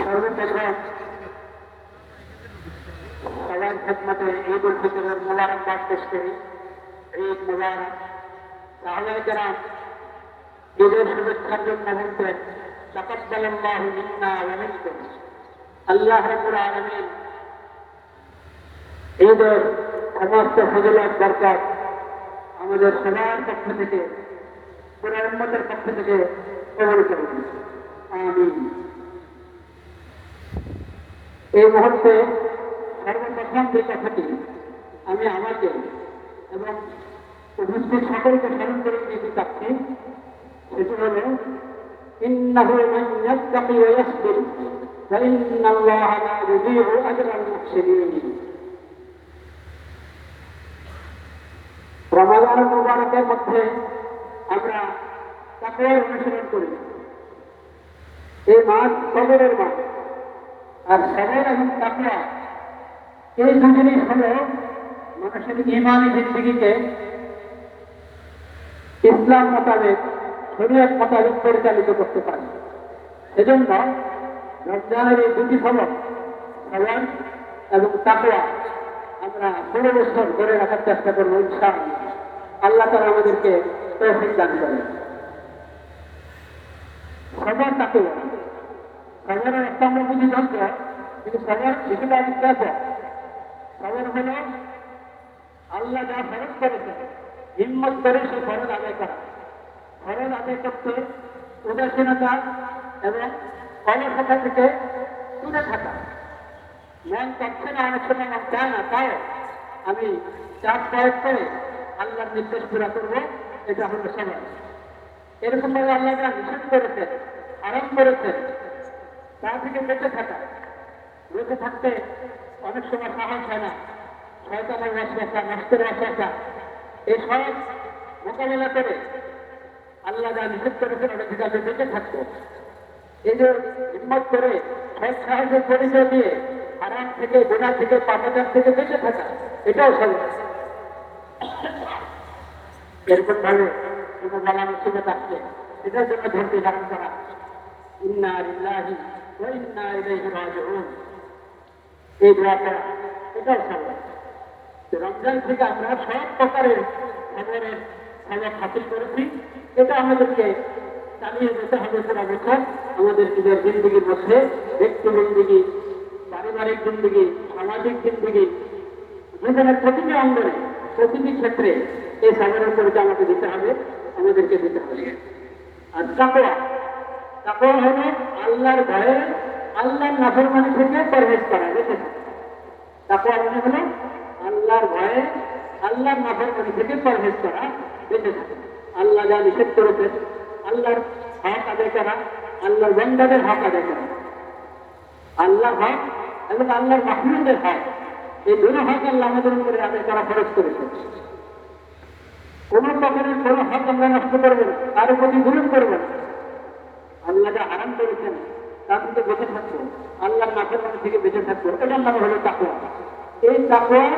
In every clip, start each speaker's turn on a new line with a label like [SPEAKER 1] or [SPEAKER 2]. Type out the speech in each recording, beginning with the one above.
[SPEAKER 1] সর্বপ্রথম সবার খেদমতে ঈদ উল ফিতরের মোবারকবাদ পেশ করি। ঈদ মোবারক। সাহাবায়ে কেরাম ঈদের শুভেচ্ছার জন্য বলতেন, তাকাব্বালাল্লাহু মিন্না ওয়া মিনকুম। আল্লাহ রাব্বুল আলামিন ঈদের সমস্ত ফজিলত বরকত আমাদের সবার পক্ষ থেকে, পুরো উম্মতের পক্ষ থেকে কবুল করুন, আমিন। এই মুহূর্তে সর্বপ্রথম যে কথাটি আমি আমাকে এবং উপস্থিত সকলকে স্মরণ করে দিতে চাচ্ছি, সেটি হল ইন্নাহু মান ইয়াত্তাকি ওয়া ইয়াসবির ফাইন্নাল্লাহা লা ইউযী'ু আজরাল মুহসিনিন। রমাদান মুবারকের মধ্যে আমরা তাকওয়ার অনুসরণ করি। এই মাস সবরের মাস, আর সবর এবং তাকওয়া এই দু জিনিস হল মানুষের ঈমানি জিন্দেগিকে ইসলাম মোতাবেক, শরীয়ত মোতাবেক পরিচালিত করতে পারে। সেজন্য রমজানের এই দুটি সবর, সবর এবং তাকওয়া, আমরা পুরো বছর ধরে রাখার চেষ্টা করবো ইনশাআল্লাহ। আল্লাহ তাআলা আমাদেরকে তৌফিক দান করেন। সবর তাকওয়া, সবরের একটা আমরা বুঝি যন্ত্র, কিন্তু সবর কিছুটা বিখ্যাত। সবর হল আল্লাহ যা ফরজ করেছে হিম্মত করে সে ফরজ আদায় করা। ফরজ আদায় করতে উদাসীনতা এবং অলসতা থেকে দূরে থাকা। মন চাচ্ছে না, অনেক সময় মন চায় না, তাও আমি চাপ প্রয়োগ করে আল্লাহর নির্দেশ পুরা করবো, এটা হলো সবর। এরকম ভাবে আল্লাহ যা নিষেধ করেছেন, আরাম করেছেন, তা থেকে বেঁচে থাকা। বেঁচে থাকতে অনেক সময় সাহস হয় না, শয়তানের ওয়াসওয়াসা, নষ্টের ওয়াসওয়াসা, এই সব মোকাবেলা করে আল্লাহ যা নিষেধ করেছেন ওটা থেকে আমি বেঁচে থাকবো। এই যে হিম্মত করে সৎ সাহায্যের পরিচয় দিয়ে হারাম থেকে, গুনাহ থেকে, পাপাচার থেকে বেঁচে থাকা, এটাও সবর। এরকম ভাবে কোনো বলা মুসিবত আসলে এটার জন্য ধৈর্য ধারণ করা। ইন্না লিল্লাহি ওয়া ইন্না ইলাইহি রাজিউন, এই দোয়া করা, এটাও সবর। রমজান থেকে আমরা সব প্রকারের সবরের সবক হাসিল করেছি। এটা আমাদেরকে চালিয়ে যেতে হবে পুরো বছর। আমাদের নিজের জিন্দগির মধ্যে, ব্যক্তি জিন্দগি, পারিবারিক জিন্দগি, সামাজিক জিন্দগি, জীবনের প্রতিটি অঙ্গনে, প্রতিটি ক্ষেত্রে এই সবরের পরিচয় আমাকে দিতে হবে, আমাদেরকে দিতে হবে। আর তাকওয়া, তাকওয়া হল আল্লাহর ভয়ে আল্লাহর নাফরমানি থেকে পরহেজ করা। দেখেন, তাকওয়া মানে হল আল্লাহর ভয়ে আল্লাহর নাফরমানি থেকে পরহেজ করা, বেঁচে থাকে। আল্লাহ যা নিষেধ করেছেন, আল্লাহর হক আদায় করা, আল্লাহর বান্দাদের হক আদায় করা, আল্লাহর হক এবং আল্লাহর মাহমুদের হক, এই দুটো হক আল্লাহ আমাদের উপরে আদায় করা ফরজ করেছে। কোন প্রকারের কোনো হক আমরা নষ্ট করবেন, তার প্রতি জুলুম করবেন। আল্লাহ যা হারাম করেছেন তা থেকে বেঁচে থাকবো, আল্লাহর নাফরমানি থেকে বেঁচে থাকবো, এটার নাম হলো তাকওয়া। এই তাকওয়ার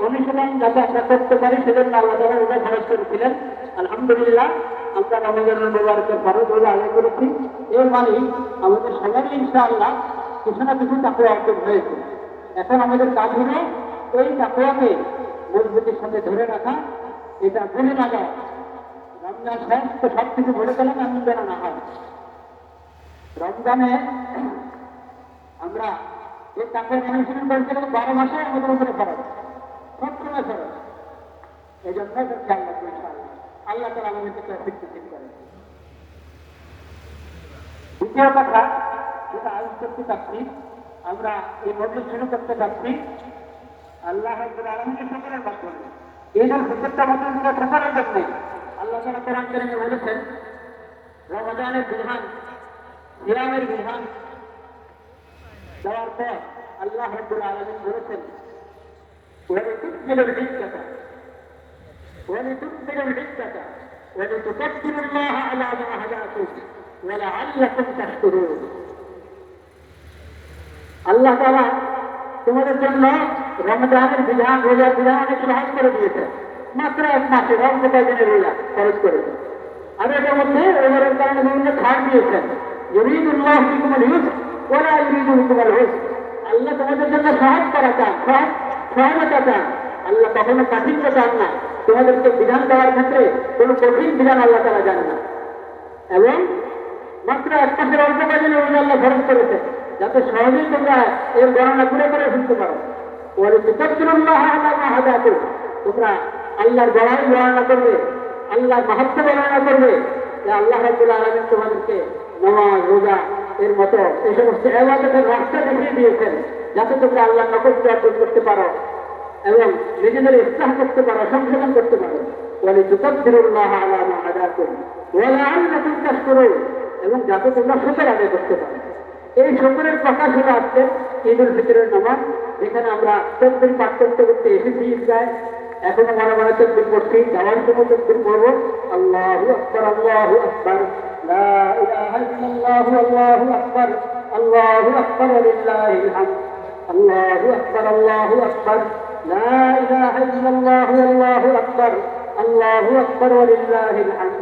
[SPEAKER 1] অনুশীলন যাতে আমরা করতে পারি, সেজন্য আল্লাহ তাআলা রোজা ফরজ করেছিলেন। আলহামদুলিল্লাহ, আমরা রমজানুল মুবারকের ফরজ রোজা আদায় করেছি। এর মানে আমাদের সবারই ইনশাআল্লাহ কিছু না কিছু তাকওয়া অর্জন হয়েছে। এখন আমাদের কাজ হলো এই তাকওয়াকে মজবুতির সাথে ধরে রাখা, এটা ভুলে না যায়। রমজান শেষ তো সব কিছু ভুলে গেলাম, এমন যেন না হয়। রমজানে আমরা এই তাকওয়ার অনুশীলন করতে গেলে 12 মাসে আমাদের উপরে ফরজ, সবসময় ফরজ। এই জন্য খেয়াল রাখবো ইনশাআল্লাহ। আল্লাহ তাআলা আমাদেরকে তৌফিক দান করেন। দ্বিতীয় কথা যেটা আলোচনা করতে চাচ্ছি, আমরা এই মজলিস শুরু করতে চাচ্ছি আল্লাহ রাব্বুল আলামিনের শুকরের মাধ্যমে। এই যে প্রত্যেকটা মজলিস শুকরের জন্য আল্লাহ তাআলা কোরআন কারীমে বলেছেন, রমজানের বিধান, সিয়ামের বিধান দেওয়ার পর আল্লাহ রাব্বুল আলামিন বলেছেন, ولتكملوا العدة ولتكبروا الله على ما هداكم ولعلكم تشكرون। আল্লাহ তাআলা তোমাদের জন্য রমজানের বিধান, রোজার বিধান অনেক সহজ করে দিয়েছে। মাত্র 1 মাসে রমজান দিনের রোজা খরচ করেছে। আর এটার মধ্যে রোজার কারণে বিভিন্ন ছাড় দিয়েছেন। ইউরিদুল্লাহু বিকুমুল ইউসর ওয়া লা ইউরিদু বিকুমুল উসর। আল্লাহ তোমাদের জন্য সহজ করা চান, সহজতা চান। আল্লাহ কখনো কাঠিন্য চান না। তোমাদেরকে বিধান দেওয়ার ক্ষেত্রে কোনো কঠিন বিধান আল্লাহ তাআলা জানেন না। এবং মাত্র এক মাসের অল্প কাজে রোজা আল্লাহ ফরজ করেছে, যাতে সহজেই তোমরা এর গণনা করে করে ফেলতে পারো। তোমরা আল্লাহর বড়াই বর্ণনা করবে, আল্লাহর মাহাত্ম্য বর্ণনা করবে, যে আল্লাহ রাব্বুল আলামিন তোমাদেরকে নামাজ, রোজা এর মতো এই সমস্ত ইবাদতের রাস্তা দেখিয়ে দিয়েছেন, যাতে তোমরা আল্লাহর নৈকট্য অর্জন করতে পারো এবং নিজেদের ইসলাহ করতে পারো, সংশোধন করতে পারো। ওয়ালিতুকাব্বিরুল্লাহ আলা মা হাদাকুম ওয়া লাআল্লাকুম তাশকুরুন, এবং যাতে তোমরা শুকর আদায় করতে পারো। এই শুকরের প্রকাশ হলো আজকে ঈদুল ফিতরের নামাজ, যেখানে আমরা তাকবীর পাঠ করতে করতে এসেছি ঈদগায়। এখনো মনে মনে তাকবীর পড়ছি, যাওয়ার সময় তাকবীর পড়বো। আল্লাহু আকবার, আল্লাহু আকবার, লা ইলাহা ইল্লাল্লাহু, আল্লাহু আকবার, আল্লাহু আকবার ওয়া লিল্লাহিল হামদ, আল্লাহু আকবার, আল্লাহু আকবার, লা ইলাহা ইল্লাল্লাহু, আল্লাহু আকবার, আল্লাহু আকবার ওয়া লিল্লাহিল হামদ,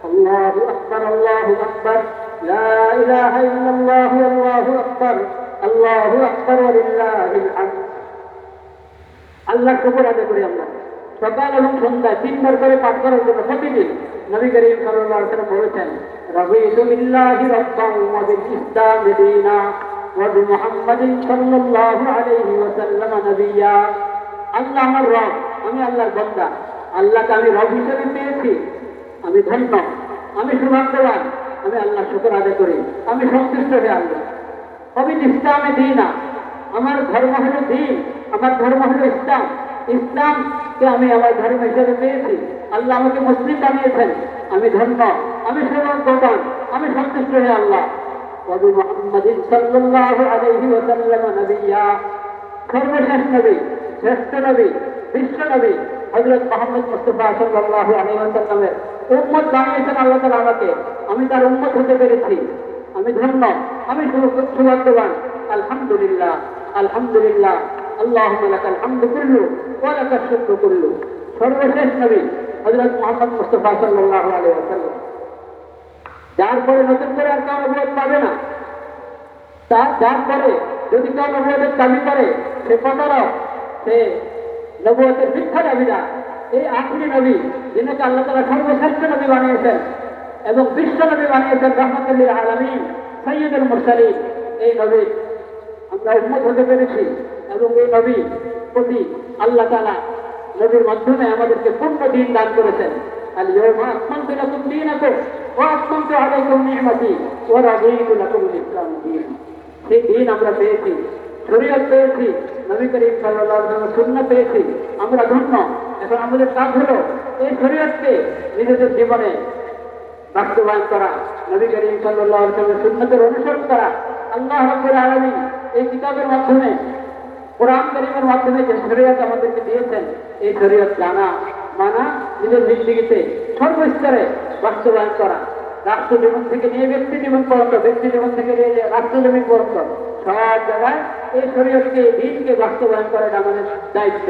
[SPEAKER 1] আল্লাহু আকবার, আল্লাহু আকবার, লা ইলাহা ইল্লাল্লাহু, আল্লাহু আকবার, আল্লাহু আকবার ওয়া লিল্লাহিল হামদ। আল্লাহ শুকর আদায় করি আমরা সকাল এবং সন্ধ্যায় 3 বার করে পাঠ করার জন্য প্রতিদিন। নবী করিম সাল্লাল্লাহু আলাইহি ওয়াসাল্লাম বলেছেন, রাদিতু বিল্লাহি রাব্বান ওয়া বিল ইসলামি দীনা ওয়া বি মুহাম্মাদিন সাল্লাল্লাহু আলাইহি ওয়াসাল্লাম নবিয়্যা। আল্লাহ আমার রব, আমি আল্লাহর বান্দা, আল্লাহকে আমি রব হিসেবে পেয়েছি, আমি ধন্য, আমি সৌভাগ্যবান, আমি আল্লাহ শুকর আদায় করি, আমি সন্তুষ্ট হয়ে আল্লাহ। অবিল ইসলামে দীনা, আমার ধর্ম হলো দ্বীন, আমার ধর্ম হলো ইসলাম, ইসলামকে আমি আমার ধর্ম হিসেবে পেয়েছি। আল্লাহ আমাকে মুসলিম বানিয়েছেন, আমি ধন্য, আমি সৌভাগ্যবান, আমি সন্তুষ্ট হয়ে আল্লাহ। ওয়া বি মুহাম্মাদিন সাল্লাল্লাহু আলাইহি ওয়াসাল্লাম নবিয়্যা, সর্বশেষ নবী, শ্রেষ্ঠ নবী, বিশ্ব নবী হযরত মুহাম্মদ মুস্তাফা সাল্লাল্লাহু আলাইহি ওয়াসাল্লামের উম্মত বানিয়েছেন আল্লাহ তাআলা আমাকে। আমি তার উম্মত হতে পেরেছি, আমি ধন্য, আমি সৌভাগ্যবান। আলহামদুলিল্লাহ, আলহামদুলিল্লাহ, আল্লাহুম্মা লাকাল হামদু কুল্লু ওয়া লাকাশ শুকরু কুল্লু। সর্বশেষ নবী হযরত মুহাম্মদ মুস্তাফা সাল্লাল্লাহু আলাইহি ওয়াসাল্লাম, যার পরে নতুন করে আর কেউ নবুয়ত পাবে না। যার পরে যদি কেউ নবুয়তের দাবি করে, সে প্রতারক, সে নবুয়তের মিথ্যা দাবিদার। এই আখেরি নবী, যিনাকে আল্লাহ তাআলা সর্বশ্রেষ্ঠ নবী বানিয়েছেন এবং বিশ্ব নবী বানিয়েছেন, রাহমাতুল লিল আলামিন, সাইয়্যিদুল মুরসালিন, এই নবীর আমরা উম্মত হতে পেরেছি। এবং এই নবী প্রতি আল্লাহ তাআলা নবীর মাধ্যমে আমাদেরকে পূর্ণ দ্বীন দান করেছেন। আল ইয়াওমা আকমালতু লাকুম দীনাকুম ওয়া আতমামতু আলাইকুম নি'মাতি ওয়া রাদিতু লাকুমুল ইসলাম দীন। সেই দ্বীন আমরা পেয়েছি, শরীয়ত পেয়েছি, নবী করিম সাল্লাল্লাহু আলাইহি ওয়াসাল্লাম সুন্নাহ পেয়েছি, আমরা ধন্য। এখন আমাদের কাজ হলো এই শরীয়তকে নিজেদের জীবনে বাস্তবায়ন করা, নবী করিম সাল্লাল্লাহু আলাইহি ওয়াসাল্লামের সুন্নাতের অনুসরণ করা। আল্লাহ রাব্বুল আলামিন এই কিতাবের মাধ্যমে, কোরআন কারীমের মাধ্যমে যে শরীয়ত আমাদেরকে দিয়েছেন, এই শরীয়ত জানা, মানা, নিজের জিন্দেগিতে সর্বস্তরে বাস্তবায়ন করা। রাষ্ট্র জীবন থেকে নিয়ে ব্যক্তি জীবন পর্যন্ত, ব্যক্তি জীবন থেকে নিয়ে রাষ্ট্র জীবন পর্যন্ত সব জায়গায় এই শরীয়তকে, দ্বীনকে বাস্তবায়ন করা আমাদের দায়িত্ব।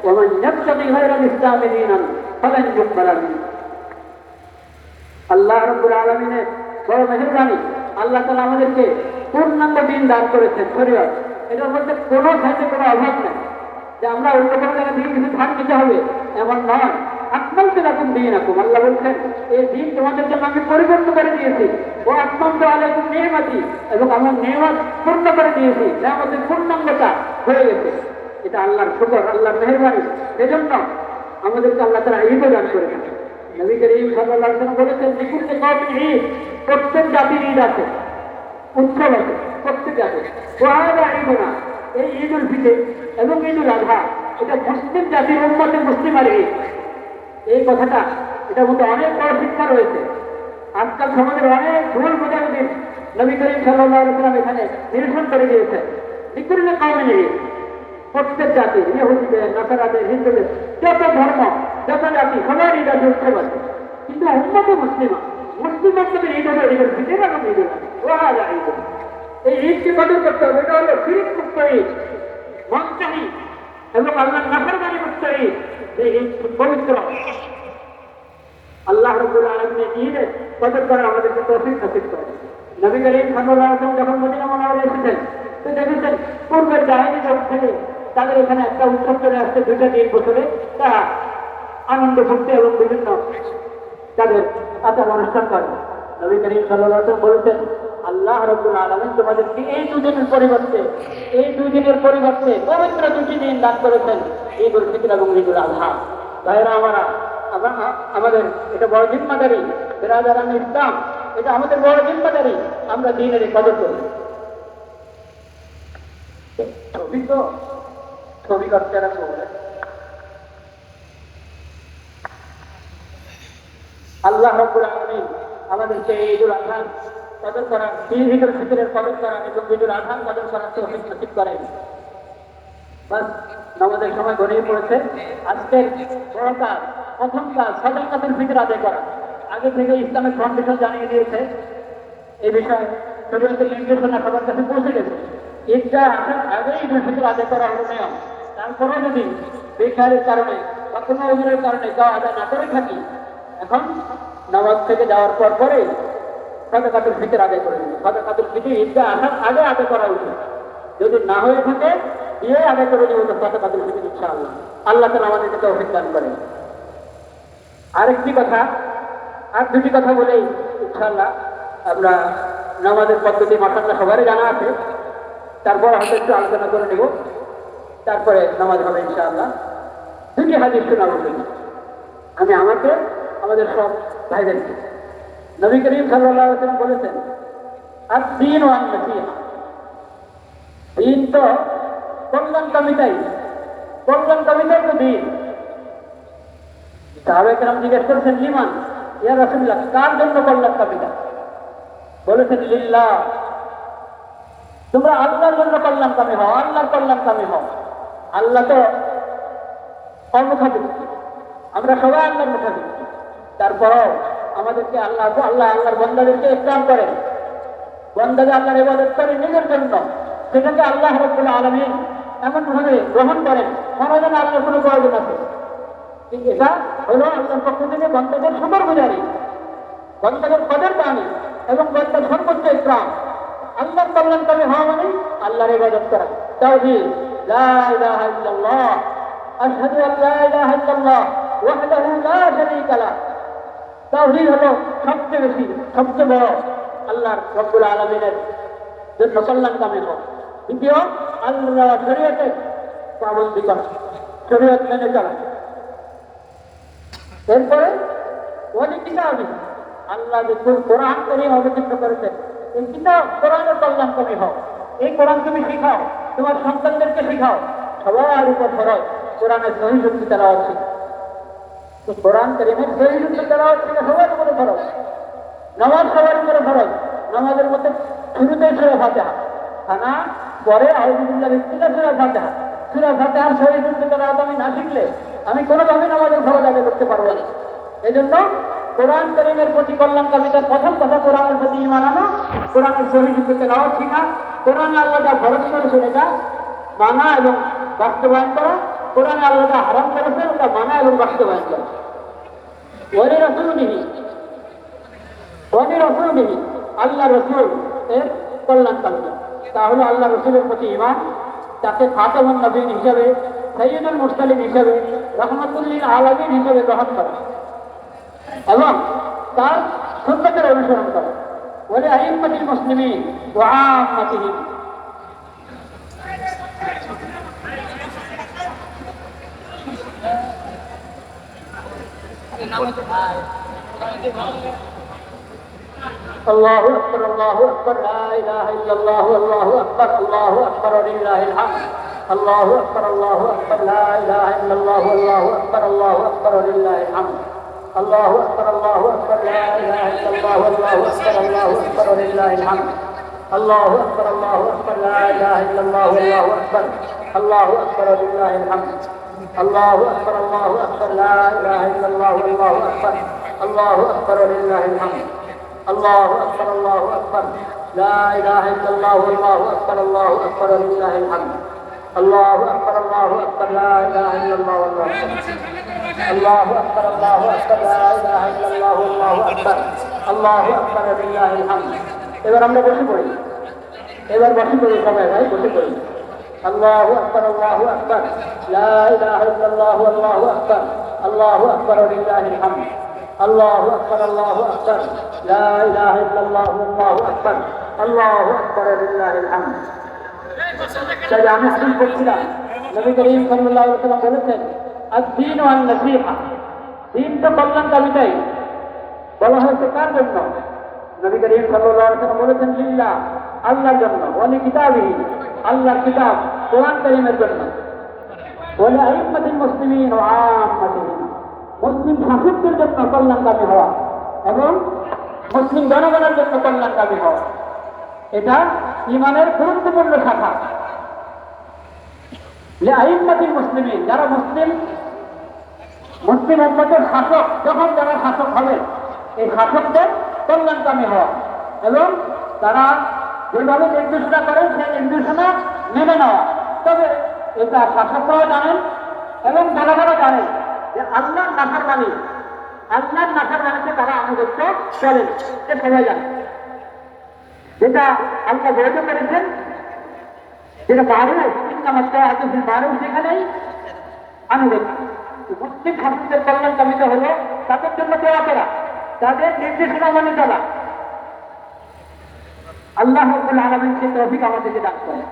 [SPEAKER 1] ওমান ইয়াবতাগি গায়রাল ইসলামি দীনান ফালান ইউকবালা মিনহু। আল্লাহ রাব্বুল আলামিনের বড় মেহেরবানি, আল্লাহ তাআলা আমাদেরকে পূর্ণাঙ্গ দ্বীন দান করেছেন, শরীয়ত। এটার মধ্যে কোনো সাথে কোনো অভাব নেই যে আমরা অন্য কোনো জায়গা থেকে কিছু ধার নিতে হবে, এমন নয়। আকমালতু লাকুম দীনাকুম, আল্লাহ বলছেন এই দ্বীন তোমাদের জন্য আমি পরিপূর্ণ করে দিয়েছি। ও আতমামতু আলাইকুম নি'মাতি, এবং আমার নিয়ামত পূর্ণ করে দিয়েছি, নিয়ামতের পূর্ণাঙ্গতা হয়ে গেছে। এটা আল্লাহর শুকর, আল্লাহর মেহেরবানি। এজন্য আমাদেরকে আল্লাহ তাআলা ঈদ দান করেছেন। নবী করিম সাল্লাল্লাহু আলাইহি ওয়াসাল্লাম বলেছেন, লিকুল্লি কওমিন ঈদ, প্রত্যেক জাতির ঈদ আছে, উৎসব আছে, প্রত্যেক জাতির। ওয়া হাযা ঈদুনা, এই ঈদুল ফিতর এবং ঈদুল আযহা, এটা মুসলিম জাতির উম্মতে মুসলিমার ঈদ। এই কথাটা, এটার মধ্যে অনেক বড় শিক্ষা রয়েছে। আজকাল সমাজের অনেক ভুল বোঝাবুঝি নবী করিম সাল্লাল্লাহু আলাইহি ওয়াসাল্লাম এখানে নিরসন করে দিয়েছেন। লিকুল্লি কওমিন ঈদ, প্রত্যেক জাতি, ইহুদিদের, নাসারাদের, হিন্দুদের, যত ধর্ম, যত জাতি, সবার ঈদ আছে, উৎসব আছে। কিন্তু উম্মতে মুসলিমা, মুসলিম উম্মতের ঈদ হলো ঈদুল ফিতর এবং ঈদুল আযহা। ওয়া হাযা ঈদুনা, এই ঈদকে কদর করতে হবে। এটা হলো শিরক মুক্ত ঈদ, মনচাহি এবং আল্লাহর নাফরমানি মুক্ত ঈদ। এই ঈদ পবিত্র। আল্লাহ রাব্বুল আলামিনের ঈদে কদর করা আমাদেরকে তৌফিক নসিব করেন। নবী করিম সাল্লাল্লাহু আলাইহি ওয়াসাল্লাম যখন মদিনা মুনাওয়ারায় এসেছেন তো দেখেছেন পূর্বের জাহেলী যুগ থেকে তাদের এখানে একটা উৎসব চলে আসছে 2-3 বছরে, তারা আনন্দ ফুর্তি এবং বিভিন্ন তাদের আচার অনুষ্ঠান করে। নবী করিম সাল্লাল্লাহু আলাইহি ওয়াসাল্লাম বলেছেন, আল্লাহ রাব্বুল আলামিন তোমাদেরকে এই 2 দিনের পরিবর্তে পবিত্র 2টি দিন দান করেছেন, ঈদুল ফিতর এবং ঈদুল আযহা। ভাইরা আমাদের এটা বড় জিম্মাদারি, বিরাদারান ইসলাম, এটা আমাদের বড় জিম্মাদারি, আমরা দিনের কদর করি। ছবি করতে আল্লাহ রাব্বুল আলামিন আমাদেরকে ঈদুল আযহার কদর করা, ঈদুল ফিতরের কদর করা এবং ঈদুল আযহার কদর করার তৌফিক নসিব করেন। বাস নামাজের সময় গড়িয়ে পড়েছে। আজকের বড় কাজ, প্রথম কাজ সাদাকাতুল ফিতর আদায় করা। আগে থেকে ইসলামের ফাউন্ডেশন জানিয়ে দিয়েছে এই বিষয়ে, শরীয়তের নির্দেশনা সবার কাছে পৌঁছে গেছে। ঈদটা আসার আগেই ঈদুল ফিতর আদায় করা হলো নিয়ম। তারপরেও যদি বেকারের কারণে বা কোনো ওজনের কারণে যাওয়া আদায় না করে থাকি, এখন নামাজ থেকে যাওয়ার পরে সাদাকাতুল ফিতর আদায় করে দিন। সাদাকাতুল ফিতর ঈদটা আসার আগে আদায় করা উচিত। যদি না হয়ে থাকে দিয়ে আদায় করে দিব তো সাদাকাতুল ফিতর ইনশাআল্লাহ। আল্লাহ তাআলা আমাদেরকে তৌফিক দান করেন। আরেকটি কথা, আর 2টি কথা বলেই ইনশাআল্লাহ আমরা নামাজের পদ্ধতি মাশাআল্লাহ সবারই জানা আছে, তারপর হয়তো একটু আলোচনা করে নেব, তারপরে নামাজ হবে ইনশাআল্লাহ। 2টি হাদিস শোনাবো আমি আমাদের সব ভাইদেরকে। নবী করিম সাল্লাল্লাহু আলাইহি ওয়াসাল্লাম বলেছেন, আদ-দীন ওয়ান নাসিহা, দিন তো কল্যাণকামিতাই তো দিন। সাহাবায়ে কেরাম জিজ্ঞেস করেছেন, লিমান ইয়া রাসূলুল্লাহ, কার জন্য কল্যাণকামিতা? বলেছেন, লিল্লাহ, তোমরা আল্লাহর জন্য কল্যাণকামী হও, আল্লাহর কল্যাণকামী হও। আল্লাহ তো অমুখাপেক্ষী, আমরা সবাই আল্লাহর মুখাপেক্ষী। তারপরও আমাদেরকে আল্লাহর বান্দাদেরকে ইকরাম করেন, বান্দারা আল্লাহর ইবাদত করে নিজের জন্য, সেটাকে আল্লাহ রাব্বুল আলামিন এমন ভাবে গ্রহণ করেন মনে হয় আল্লাহর কোনো প্রয়োজন আছে। কিন্তু এটা হলো আল্লাহর পক্ষ থেকে বান্দাদের শুকরগুজারি, বান্দাদের কদর দানি এবং বান্দার সর্বোচ্চ ইকরাম। আল্লাহর কল্যাণকামী হওয়া মানে আল্লাহর ইবাদত করা। তাওহীদ, লা ইলাহা ইল্লাল্লাহ, আশহাদু আল লা ইলাহা ইল্লাল্লাহ ওয়াহদাহু লা শারীকা লাহ। তাওহীদ হলো সবচেয়ে বড় আল্লাহর রাব্বুল আলামিনের জন্য কল্যাণকামী হওয়া। দ্বিতীয়, আল্লাহ শরীয়তের পাবন্দি করা, শরীয়ত মেনে চলা। এরপরে ওয়ালি কিতাবি, আল্লাহ যে কোরআন কারীম অবতীর্ণ করেছেন, এই কিতাব কোরআনের কল্যাণকামী হও। এই কোরআন তুমি শিখাও, তোমার সন্তানদেরকে শিখাও। সবার উপর ফরজ কোরআনের সহিহ শুদ্ধ তেলাওয়াত শেখা। তো কোরআন কারীমের সহিহ শুদ্ধ তেলাওয়াত শেখা সবার উপরে ফরজ। নামাজ সবার উপরে ফরজ। নামাজের মধ্যে শুরুতেই সূরা ফাতিহা, খানা পরে আউযু বিল্লাহি মিনাশ শাইতানির ফাতিহা। সূরা ফাতিহার সহিহ শুদ্ধ তেলাওয়াত আমি না শিখলে আমি কোনোভাবে নামাজের ফরজ আদায় করতে পারবো না। এজন্য কোরআন কারীমের প্রতি কল্যাণকামিতার প্রথম কথা কোরআনের প্রতি ঈমান আনা, কোরআনের সহিহ শুদ্ধ তেলাওয়াত শেখা, কোরআন আল্লাহ যা ফরজ করেছেন এটা মানা এবং বাস্তবায়ন করা, কোরআন আল্লাহ যা হারাম করেছেন ওটা মানা এবং বাস্তবায়ন করা। ওয়ালি রাসূলিহি, আল্লাহ রসুল এর কল্যাণকামিতা। তাহলে আল্লাহ রসুলের প্রতি ঈমান, তাকে খাতামুন নবীয়্যিন হিসাবে, সাইয়্যিদুল মুরসালিন হিসাবে, রাহমাতুল লিল আলামিন হিসাবে গ্রহণ করা এবং তার সুন্নতের অনুসরণ করা। ওয়ালি আইম্মাতিল মুসলিমিন ওয়া আম্মাতিহিম, الله أكبر الله أكبر لا إله إلا الله الله أكبر الله أكبر ولله الحمد الله أكبر الله أكبر لا إله إلا الله الله أكبر الله أكبر ولله الحمد الله أكبر الله أكبر لا إله إلا الله الله أكبر الله أكبر ولله الحمد الله أكبر الله أكبر لا إله إلا الله الله أكبر الله أكبر ولله الحمد الله أكبر الله أكبر لا إله إلا الله الله أكبر الله أكبر ولله الحمد الله أكبر الله أكبر لا إله إلا الله والله أكبر الله أكبر ولله الحمد الله أكبر الله أكبر لا إله إلا الله والله أكبر الله أكبر الله أكبر لا إله إلا الله والله أكبر الله أكبر ولله الحمد এবার আমরা বসে পড়ি, এবার বসে পড়ি সবাই ভাই, বসে পড়ি। আল্লাহু আকবার, আল্লাহু আকবার, লা ইলাহা ইল্লাল্লাহু, আল্লাহু আকবার, আল্লাহু আকবার ওয়া লিল্লাহিল হামদ, আল্লাহু আকবার, আল্লাহু আকবার, লা ইলাহা ইল্লাল্লাহু, আল্লাহু আকবার, আল্লাহু আকবার ওয়া লিল্লাহিল হামদ। তাই আমি হাদিস বলছিলাম, নবী করিম সাল্লাল্লাহু আলাইহি ওয়াসাল্লাম বলেছেন, আদ-দীন ওয়ান নসিহা, দিন তো কল্যাণকামিতাই। বলা হয়েছে কার জন্য? নবী করিম সাল্লাল্লাহু আলাইহি ওয়াসাল্লাম বলেছেন, লিল্লাহ, আল্লাহর জন্য, ওয়া লিকিতাবিহি, আল্লাহর কিতাব কোরআন কারীমের জন্য, ওয়া লিআইম্মাতিল মুসলিমিন ওয়া আম্মাতিহিম, মুসলিম শাসকদের জন্য কল্যাণকামী হওয়া এবং মুসলিম জনগণের জন্য কল্যাণকামী হওয়া, এটা ঈমানের গুরুত্বপূর্ণ শাখা। লিআইম্মাতিল মুসলিমিন, যারা মুসলিম উম্মতের শাসক, যখন যারা শাসক হবে, এই শাসকদের কল্যাণকামী হওয়া এবং তারা যেভাবে নির্দেশনা করেন সেই নির্দেশনা মেনে নেওয়া। তবে এটা শাসকরাও জানেন এবং জনগণও জানেন যে আল্লাহর নাফরমানিতে তারা আনুগত্য চলেন, সে সবাই জানে। যেটা আল্লাহ বৈধ করেছেন, যেটা মারুফ, মারুফ, সেখানেই আনুগত্য। মুসলিম শাসকদের কল্যাণকামিতা হলো তাদের জন্য দোয়া করা, তাদের নির্দেশনা মেনে চলা। আল্লাহ রাব্বুল আলামিন সেই তৌফিক আমাদেরকে দান করেন।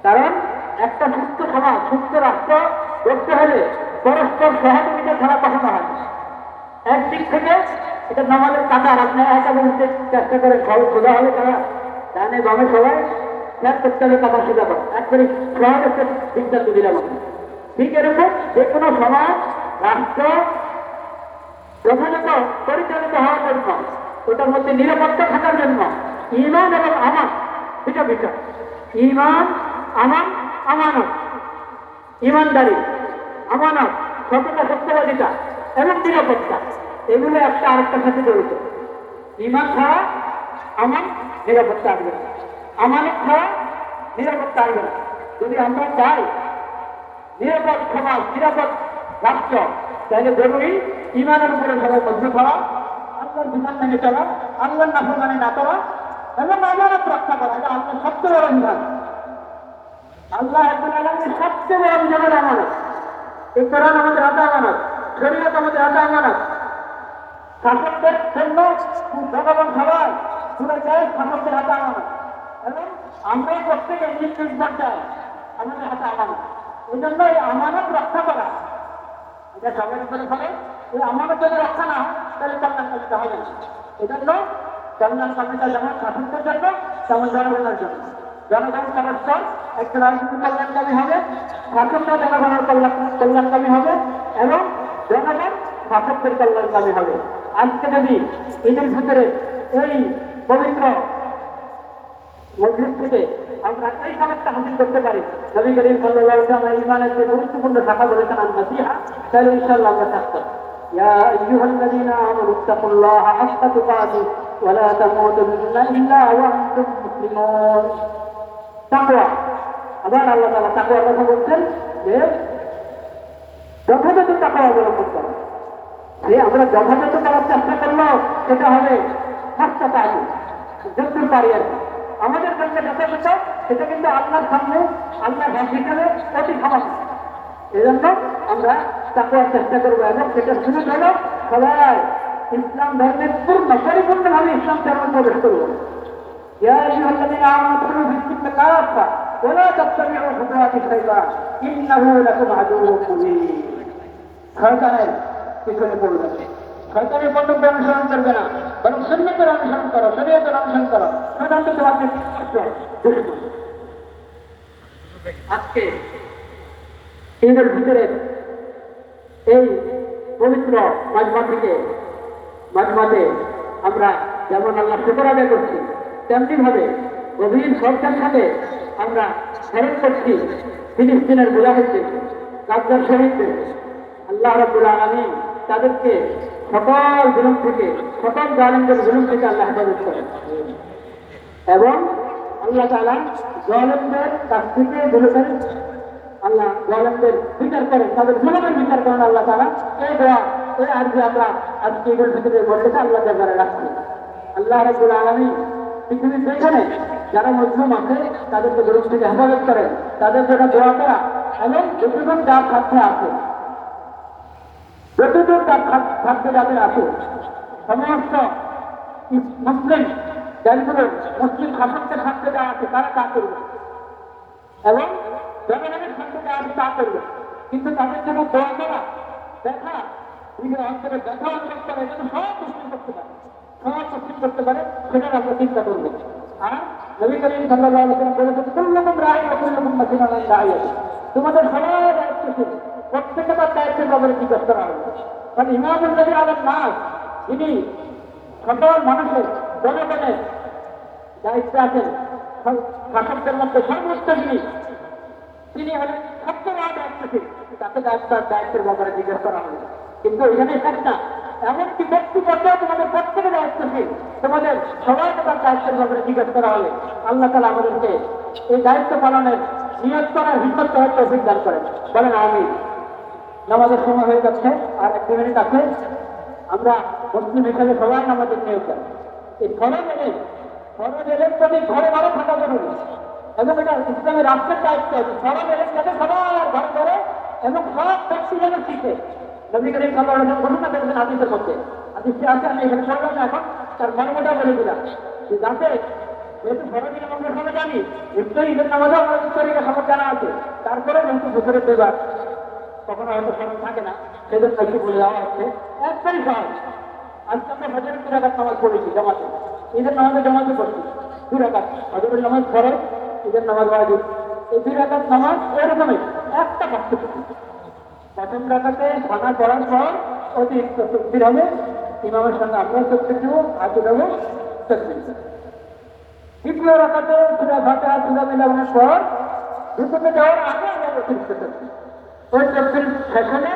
[SPEAKER 1] কারণ একটা সুস্থ সমাজ, সুস্থ রাষ্ট্র করতে হলে পরস্পর সহযোগিতা ছাড়া কখনো হয় না। একদিক থেকে এটা নামাজের কাতার, আপনি একা বলতে চেষ্টা করেন, সোজা হলে তারা ডানে বামে সবাই ত্যাগ করতে হবে, কাতার সোজা করে একবারে সহজ একটা সিদ্ধান্ত দিলাম আপনি। ঠিক এরকম যে কোনো সমাজ, রাষ্ট্র যথাযথ পরিচালিত হওয়ার জন্য, ওটার মধ্যে নিরাপত্তা থাকার জন্য ঈমান এবং আমান দুটো বিষয়। ঈমান, আমান, আমানত, ঈমানদারি, আমানত, সততা, সত্যবাদিতা এবং নিরাপত্তা, এগুলো একটা আরেকটার সাথে জড়িত। ঈমান ছাড়া আমান, নিরাপত্তা আসবে না। আমানত ছাড়া নিরাপত্তা আসবে না। যদি আমরা চাই নিরাপদ সমাজ, নিরাপদ রাষ্ট্র, তাহলে জরুরি ঈমানের উপরে সবাই মজবুত হওয়া, আল্লাহর বিধান মেনে চলা, আল্লাহর নাফরমানি না করা এবং আমানত রক্ষা করা। এটা আল্লাহর সবচেয়ে বড় বিধান। আল্লাহ রাব্বুল আলামিনের সবচেয়ে বড় বিধানের আমানত। এই কোরআন আমাদের হাতে আমানত, শরীয়ত আমাদের হাতে আমানত। শাসকদের জন্য জনগণ সবাই পুরো দেশ শাসকদের হাতে আমানত এবং আমরা প্রত্যেকে নিজ নিজ পর্যায়ে আমাদের হাতে আমানত। এই জন্য এই আমানত রক্ষা করা, এটা সবাই করে ফেলে। এই আমানত যদি রক্ষা না হয় তাহলে কল্যাণকামিতা হবে না। এই জন্য কল্যাণকামিতা যেমন শাসকদের জন্য তেমন জনগণের জন্য। জনগণ পরস্পর একটা রাজনীতি কল্যাণকামী হবে, শাসকরা জনগণের কল্যাণকামী হবে এবং জনগণ শাসকদের কল্যাণকামী হবে। আজকে যদি ঈদের ভিতরে এই পবিত্র মজলিস থেকে আমরা এই সমাজটা হাসিল করতে পারি, নবী করিম সাল্লাল্লাহু আলাইহি ওয়াসাল্লাম ঈমানের যে গুরুত্বপূর্ণ শাখা বলেছেন আন-নাসিহা, তাহলে ইনশাআল্লাহ আমরা থাকতাম। ইয়া আইয়ুহাল্লাযীনা আমানু ইত্তাকুল্লাহা হাক্কা তুকাতিহি ওয়া লা তামুতুন্না ইল্লা ওয়া আনতুম মুসলিমুন। তাকওয়া, আবার আল্লাহ তাআলা তাকওয়ার কথা বলছেন যে যথাযথ তাকওয়া অবলম্বন করো। যে আমরা যথাযথ করার চেষ্টা করলেও সেটা হবে হাস্তা পারি, যতদূর পারি আর কি। আমাদের জন্য যথাযথ সেটা কিন্তু আল্লাহর সামনে, আল্লাহর হিসেবে অতি সামান্য। এই জন্য আমরা তাকওয়ার চেষ্টা করবো এবং সেটা শুরু হলো সবাই ইসলাম ধর্মের পরিপূর্ণভাবে ইসলাম ধর্মে প্রবেশ করবো। ইয়া আইয়ুহাল্লাযীনা আমানু ইত্তাকু বিসমিল্লাহি কাফা ওয়া লা তাত্তাবি'ু খুতুওয়াতিশ শাইতান ইন্নাহু লাকুম আদুউউম মুবিন। শয়তানের পিছনে পড়বে, শয়তানের পথে অনুসরণ করবে না, বরং সুন্নাতের অনুসরণ করো, শরীয়তের অনুসরণ করো। শয়তান তো তোমাদের দুশমন। আজকে ঈদের ভিতরে এই পবিত্র মাজমাতে আমরা যেমন আল্লাহ শুকর আদায় করছি, তেমনি ভাবে গভীর শ্রদ্ধার সাথে আমরা স্মরণ করছি ফিলিস্তিনের মুজাহিদদের, গাদ্দার শহীদদের। আল্লাহ রাব্বুল আলামিন তাদেরকে সকল জুলুম থেকে, সকল জালিমদের জুলুম থেকে আল্লাহ হেফাজত করেন এবং আল্লাহ তাআলা জালিমদের কাছ থেকে জুলুমের, আল্লাহ জালিমদের বিচার করেন, তাদের জুলুমের বিচার করেন আল্লাহ তাআলা। এই দোয়া, এই আরজি আমরা আজকে ঈদের ভিতরে বলতে আল্লাহ দরবারে রাখছি। আল্লাহ রাব্বুল আলামিন পৃথিবীর যেখানে যারা মজলুম আছে তাদেরকে জুলুম থেকে হেফাজত করে, তাদের জন্য দোয়া করা এবং যতটুকু যার সাথে আছে, যতটুকু তার থাকতে যাদের আছে সমস্ত মুসলিম যাইগুলো মুসলিম শাসককে থাকতে দেওয়া আছে তারা তা করবে এবং জনগণের থাকতে দেওয়া আছে তা করবে। কিন্তু তাদের জন্য দোয়া করা, দেখা, নিজের অন্তরে দেখা অনুভব করে, যেন সব মুসলিম করতে পারে, সব মুসলিম করতে পারে, সেটার আমরা চিন্তা করবো। আর নবী করিম সাল্লাল্লাহু আলাইহি ওয়াসাল্লাম বলেছেন, কুল্লুকুম রাঈন ওয়া কুল্লুকুম মাসউলুন আন রাঈয়াতিহি, তোমাদের সবার দায়িত্বশীল, প্রত্যেকে তার দায়িত্বের ব্যাপারে জিজ্ঞাসা করা হবে। কারণ ইমামুল নবী আলান নাস, যিনি সকল মানুষের জনগণের দায়িত্বে আছেন, শাসকদের মধ্যে সর্বোচ্চ যিনি, তিনি হলেন সবচেয়ে বড় দায়িত্বশীল, তাকে দায়িত্বের ব্যাপারে জিজ্ঞাসা করা হবে। কিন্তু এখানে শেষ না, এমনকি ব্যক্তি পর্যায়ে তোমাদের প্রত্যেকে দায়িত্বশীল, তোমাদের সবাইকে তার দায়িত্বের ব্যাপারে জিজ্ঞাসা করা হবে। আল্লাহ তাআলা আমাদেরকে এই দায়িত্ব পালনের নিয়ত করার হিম্মত করার তৌফিক দান করেন, বলেন আমিন। নামাজের সময় হয়ে যাচ্ছে, আর 1 মিনিট আছে। আমরা মুসলিম হিসাবে সবাই নামাজের নিয়োগ করি। এই ফরজ এলেন প্রতি ঘরে ঘরে থাকা জরুরি এবং এটা ইসলামের রাষ্ট্রের দায়িত্ব আছে। ফরজ এলেন যাতে সবার ঘরে ঘরে এবং সব ব্যক্তি যেন শিখে। নবী করিম সাল্লাল্লাহু আলাইহি ওয়াসাল্লাম ঘোষণা করেছেন হাদিসের মধ্যে, হাদিসটি আছে, আমি এখানে বললাম না, এখন তার মর্মটা বলে দিলাম যে যাতে, যেহেতু ফরজের নামাজ আমরা সবাই জানি, নিশ্চয়ই ঈদের নামাজও আমাদের তরিকা সবার জানা আছে, তারপরে যেহেতু বছরের 2 বার কখনো হয়তো ফরজ থাকে না, সেজন্য একটু বলে দেওয়া হচ্ছে। একবারই সহজ। আজকে আমরা ফজরের 2 রাকাত নামাজ পড়েছি জামাতে, ঈদের নামাজে জামাতে পড়ছি 2 রাকাত। ফজরের নামাজ ফরজ, ঈদের নামাজ ওয়াজিব। এই 2 রাকাত নামাজ এরকমই একটা পার্থক্য। প্রথম রাকাতে খানা করার পর অতিরিক্ত তকবীর হবে, ইমামের সঙ্গে আমরা তকবীর দেবো, হাতে দেবো, তকবীর। দ্বিতীয় রাকাতে সূরা ফাতিহা সূরা মিলানোর পর রুকুতে যাওয়ার আগে আমরা অতিরিক্ত তকবীর, ওই তকবীর শেষে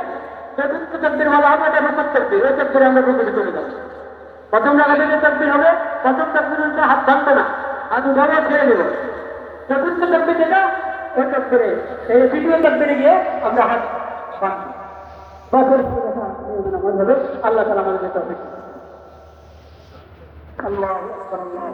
[SPEAKER 1] চতুর্থ তকবীর বলা হবে, এটা রুকুর তকবীর, ওই তকবীরে আমরা রুকুতে চলে যাবো। প্রথম রাকাতে যে তকবীর হবে, প্রথম তকবীর হচ্ছে হাত ভাঙবে না, হাত উঠাবো, ছেড়ে দেবো। চতুর্থ তকবীর যেটা, ওই তকবীরে, এই তৃতীয় তকবীরে গিয়ে আমরা হাত ভাঙবো। আল্লাহ তাআলা আমাদের তৌফিক। আল্লাহু আকবার।